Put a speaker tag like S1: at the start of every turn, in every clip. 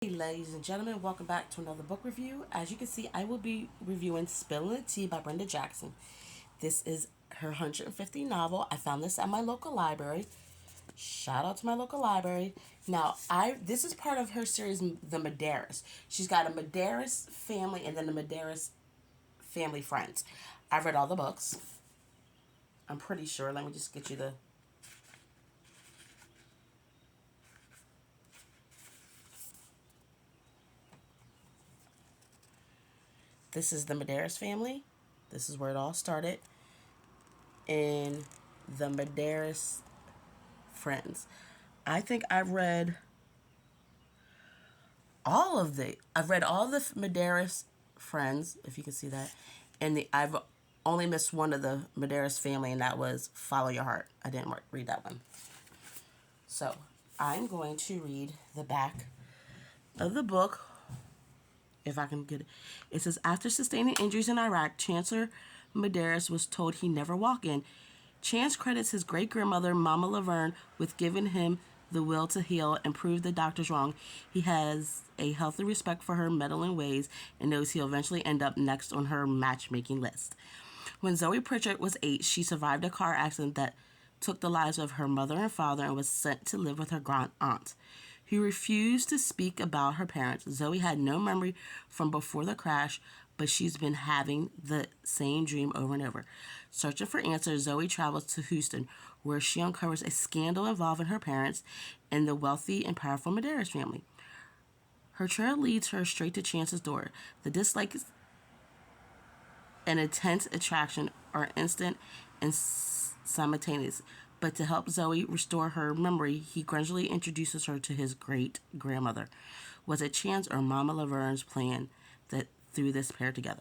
S1: Hey, ladies and gentlemen, welcome back to another book review. As you can see, I will be reviewing Spilling the Tea by Brenda Jackson. This is her 150th novel. I found this at my local library. Shout out to my local library. Now, I this is part of her series, The Madaris. She's got a Madaris family and then the Madaris family friends. I've read all the books. I'm pretty sure. Let me just get you the. This is the Madaris family. This is where it all started. In the Madaris friends. I think I've read all the Madaris friends, if you can see that. And I've only missed one of the Madaris family, and that was Follow Your Heart. I didn't read that one. So I'm going to read the back of the book, if I can get it. It says, after sustaining injuries in Iraq, Chancellor Madaris was told he never walk in. Chance credits his great-grandmother, Mama Laverne, with giving him the will to heal and prove the doctors wrong. He has a healthy respect for her meddling ways and knows he'll eventually end up next on her matchmaking list. When Zoe Pritchard was 8, she survived a car accident that took the lives of her mother and father and was sent to live with her grand aunt, who refused to speak about her parents. Zoe had no memory from before the crash, but she's been having the same dream over and over. Searching for answers, Zoe travels to Houston, where she uncovers a scandal involving her parents and the wealthy and powerful Madaris family. Her trail leads her straight to Chance's door. The dislike and intense attraction are instant and simultaneous. But to help Zoe restore her memory, he grudgingly introduces her to his great-grandmother. Was it Chance or Mama Laverne's plan that threw this pair together?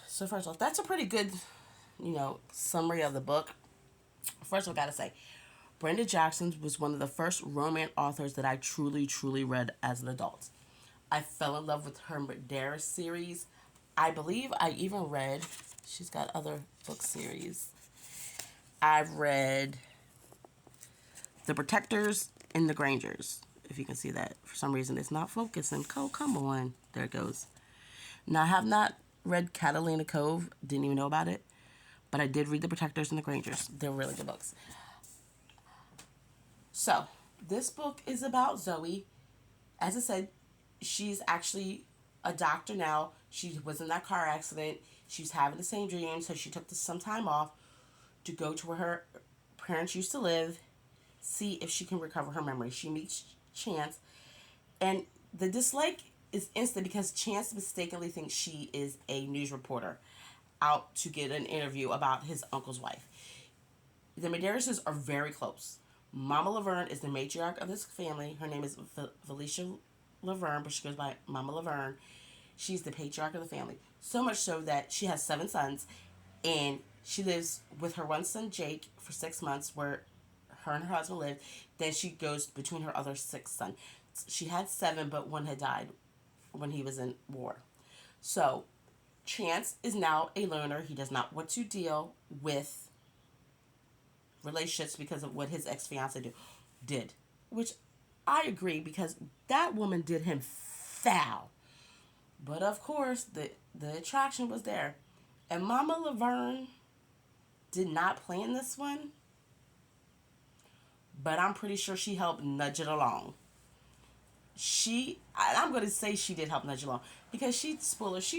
S1: So first off, that's a pretty good, summary of the book. First, I gotta say, Brenda Jackson was one of the first romance authors that I truly read as an adult. I fell in love with her Madaris series. I believe I even read, she's got other book series. I've read The Protectors and The Grangers, if you can see that. For some reason, it's not focusing. Oh, come on. There it goes. Now, I have not read Catalina Cove. Didn't even know about it. But I did read The Protectors and The Grangers. They're really good books. So, this book is about Zoe. As I said, she's actually a doctor now. She was in that car accident. She was having the same dream, so she took some time off to go to where her parents used to live, see if she can recover her memory. She meets Chance, and the dislike is instant because Chance mistakenly thinks she is a news reporter out to get an interview about his uncle's wife. The Madarises are very close. Mama Laverne is the matriarch of this family. Her name is Felicia Laverne, but she goes by Mama Laverne. She's the patriarch of the family. So much so that she has 7 sons, and she lives with her one son, Jake, for 6 months, where her and her husband live. Then she goes between her other 6 sons. She had 7, but one had died when he was in war. So, Chance is now a loner. He does not want to deal with relationships because of what his ex-fiance did. Which I agree, because that woman did him foul. But of course, the attraction was there. And Mama Laverne did not plan this one, but I'm pretty sure she helped nudge it along. I'm going to say she did help nudge it along, because she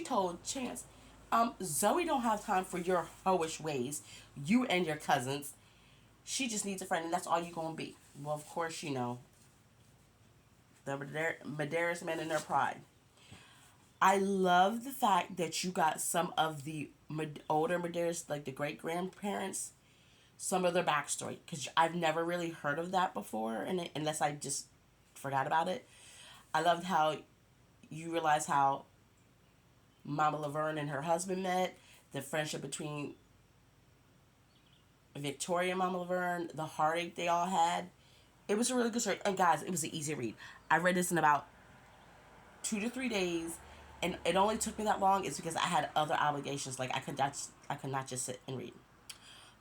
S1: told Chance, Zoe don't have time for your hoish ways, you and your cousins. She just needs a friend, and that's all you're going to be. Well, of course, the Madaris men and their pride. I love the fact that you got some of the older Madaris, like the great-grandparents, some of their backstory, because I've never really heard of that before, unless I just forgot about it. I loved how you realize how Mama Laverne and her husband met, the friendship between Victoria and Mama Laverne, the heartache they all had. It was a really good story. And guys, it was an easy read. I read this in about 2 to 3 days, and it only took me that long is because I had other obligations. Like I could not just sit and read.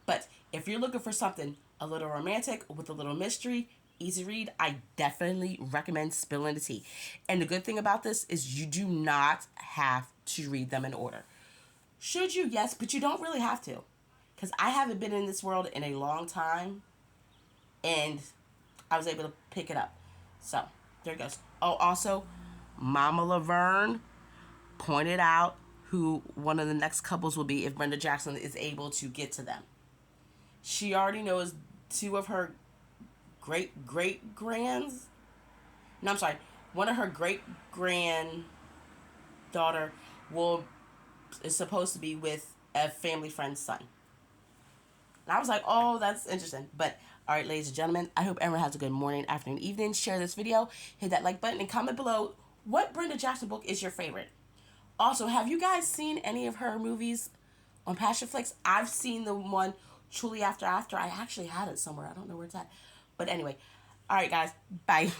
S1: But if you're looking for something a little romantic with a little mystery, easy read. I definitely recommend Spilling the Tea. And the good thing about this is you do not have to read them in order. Should you? Yes, but you don't really have to. Because I haven't been in this world in a long time, and I was able to pick it up. So, there it goes. Oh, also, Mama Laverne pointed out who one of the next couples will be if Brenda Jackson is able to get to them. She already knows two of her great-great-grands. No, I'm sorry. One of her great-granddaughter will is supposed to be with a family friend's son. And I was like, oh, that's interesting. But, all right, ladies and gentlemen, I hope everyone has a good morning, afternoon, evening. Share this video. Hit that like button and comment below what Brenda Jackson book is your favorite. Also, have you guys seen any of her movies on Passionflix? I've seen the one, Truly After After. I actually had it somewhere. I don't know where it's at. But anyway, all right, guys. Bye.